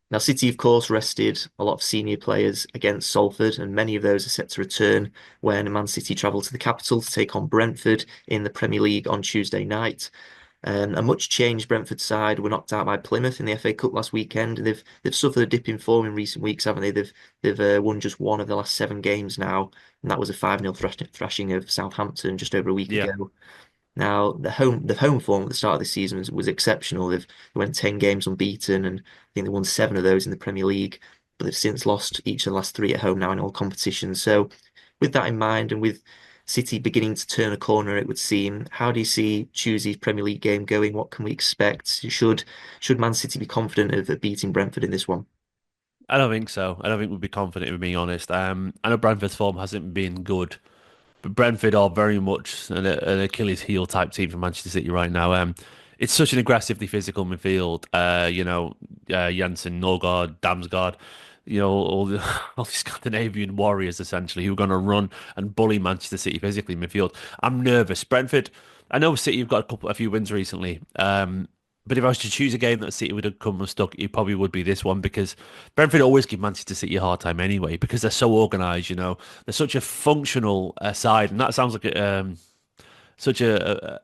Now, City, of course, rested a lot of senior players against Salford, and many of those are set to return when Man City travel to the capital to take on Brentford in the Premier League on Tuesday night. A much changed Brentford side were knocked out by Plymouth in the FA Cup last weekend. They've suffered a dip in form in recent weeks, haven't they? They've won just one of the last seven games now, and that was a 5-0 thrashing of Southampton just over a week Yeah. ago. Now, the home form at the start of the season was exceptional. They went 10 games unbeaten, and I think they won seven of those in the Premier League. But they've since lost each of the last three at home now in all competitions. So, with that in mind, and with City beginning to turn a corner, it would seem, how do you see Tuesday's Premier League game going? What can we expect? Should Man City be confident of beating Brentford in this one? I don't think so. I don't think we'd be confident, if being honest. I know Brentford's form hasn't been good, but Brentford are very much an Achilles heel type team for Manchester City right now. It's such an aggressively physical midfield. Jensen, Norgard, Damsgaard, all the all these Scandinavian warriors essentially who are going to run and bully Manchester City physically in midfield. I'm nervous. Brentford, I know City have got a few wins recently. But if I was to choose a game that City would have come unstuck, it probably would be this one because Brentford always give Manchester City a hard time anyway because they're so organised. They're such a functional side, and that sounds like such a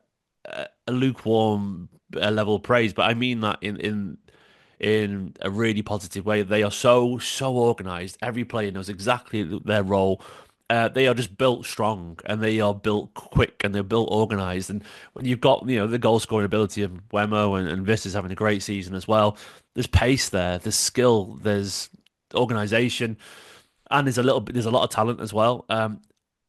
lukewarm level of praise, but I mean that in a really positive way. They are so organised. Every player knows exactly their role. They are just built strong and they are built quick and they're built organised. And when you've got the goal scoring ability of Wemo and Visser's having a great season as well, there's pace there, there's skill, there's organisation, and there's a lot of talent as well.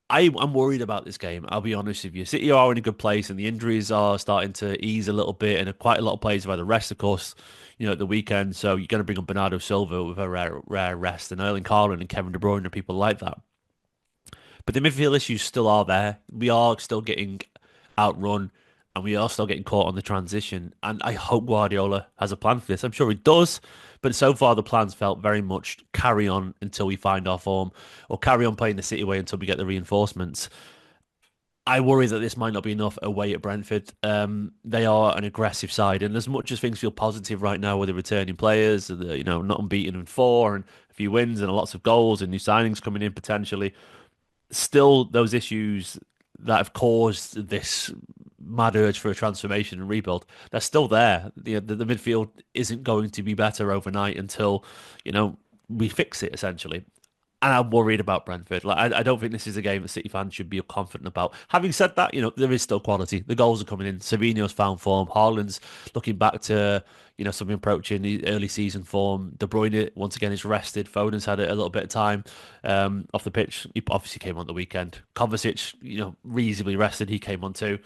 I'm worried about this game. I'll be honest with you. City are in a good place, and the injuries are starting to ease a little bit, and quite a lot of players have had a rest, of course, at the weekend. So you're going to bring on Bernardo Silva with a rare rest, and Erling Haaland and Kevin De Bruyne and people like that. But the midfield issues still are there. We are still getting outrun, and we are still getting caught on the transition. And I hope Guardiola has a plan for this. I'm sure he does, but so far the plans felt very much carry on until we find our form, or carry on playing the City way until we get the reinforcements. I worry that this might not be enough away at Brentford. They are an aggressive side, and as much as things feel positive right now with the returning players, not unbeaten in four and a few wins and lots of goals and new signings coming in potentially, still those issues that have caused this mad urge for a transformation and rebuild, they're still there. The midfield isn't going to be better overnight until we fix it essentially. And I'm worried about Brentford. Like, I don't think this is a game that City fans should be confident about. Having said that, there is still quality. The goals are coming in. Savinho's found form. Haaland's looking back to, something approaching the early season form. De Bruyne, once again, is rested. Foden's had a little bit of time off the pitch. He obviously came on the weekend. Kovacic, reasonably rested. He came on too.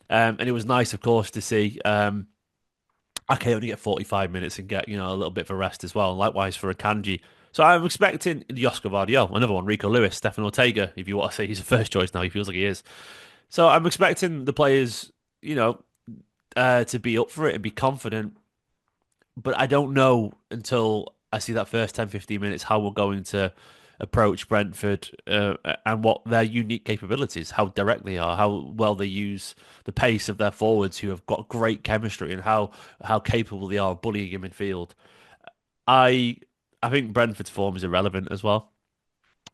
And it was nice, of course, to see Ake only get 45 minutes and get, a little bit of a rest as well. And likewise for Akanji. So I'm expecting Oscar Vardiel, another one, Rico Lewis, Stefan Ortega, if you want to say he's a first choice now, he feels like he is. So I'm expecting the players, to be up for it and be confident. But I don't know until I see that first 10, 15 minutes how we're going to approach Brentford and what their unique capabilities, how direct they are, how well they use the pace of their forwards who have got great chemistry and how capable they are of bullying in midfield. I I think Brentford's form is irrelevant as well.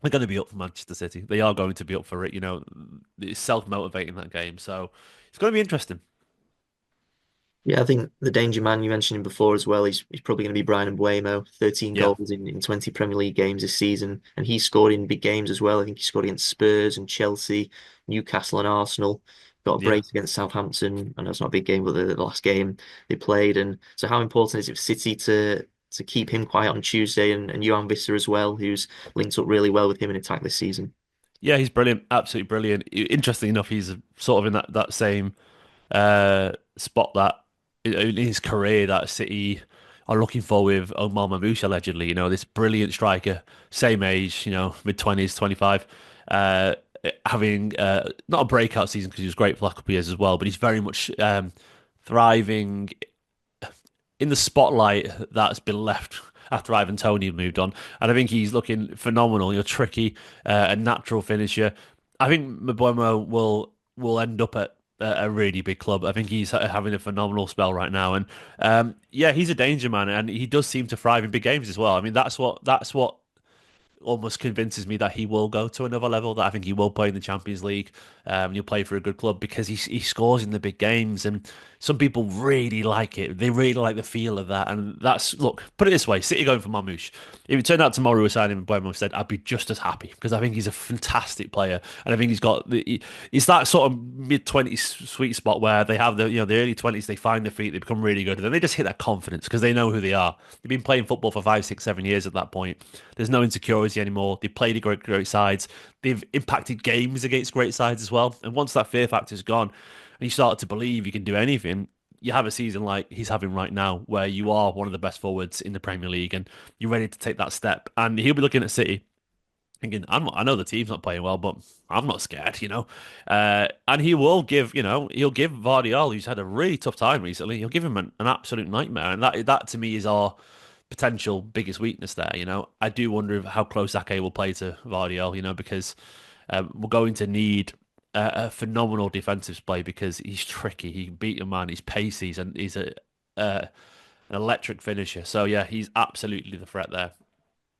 They're going to be up for Manchester City. They are going to be up for it. It's self-motivating that game, so it's going to be interesting. Yeah, I think the danger man you mentioned him before as well. He's probably going to be Brian Mbeumo, 13 Yeah, goals in 20 Premier League games this season, and he scored in big games as well. I think he scored against Spurs and Chelsea, Newcastle and Arsenal. Got a yeah. brace against Southampton. I know it's not a big game, but the last game they played. And so, how important is it for City to keep him quiet on Tuesday and Johan Visser as well, who's linked up really well with him in attack this season? Yeah, he's brilliant, absolutely brilliant. Interestingly enough, he's sort of in that same spot that in his career that City are looking for with Omar Mamouche allegedly. This brilliant striker, same age, mid-20s, 25, uh, having not a breakout season because he was great for the last couple of years as well, but he's very much thriving in the spotlight that's been left after Ivan Toney moved on. And I think he's looking phenomenal. Tricky, a natural finisher. I think Mboimo will end up at a really big club. I think he's having a phenomenal spell right now, and yeah, he's a danger man, and he does seem to thrive in big games as well. I mean, that's what almost convinces me that he will go to another level. That I think he will play in the Champions League. He'll play for a good club because he scores in the big games, and some people really like it. They really like the feel of that, and that's look. Put it this way: City going for Marmoush. If it turned out tomorrow we were signing him in Bournemouth instead, I'd be just as happy because I think he's a fantastic player, and I think it's that sort of mid-20s sweet spot where they have the early 20s. They find their feet, they become really good, and then they just hit that confidence because they know who they are. They've been playing football for 5, 6, 7 years at that point. There's no insecurity anymore. They've played great sides. They've impacted games against great sides as well. And once that fear factor's gone, and you start to believe you can do anything, you have a season like he's having right now, where you are one of the best forwards in the Premier League, and you're ready to take that step. And he'll be looking at City thinking, I know the team's not playing well, but I'm not scared. And he will he'll give Vardiol, who's had a really tough time recently, he'll give him an absolute nightmare. And that to me is our potential biggest weakness there. I do wonder how close Ake will play to Vardiol, because we're going to need a phenomenal defensive play because he's tricky. He can beat a man. He's pacey. He's an electric finisher. So yeah, he's absolutely the threat there.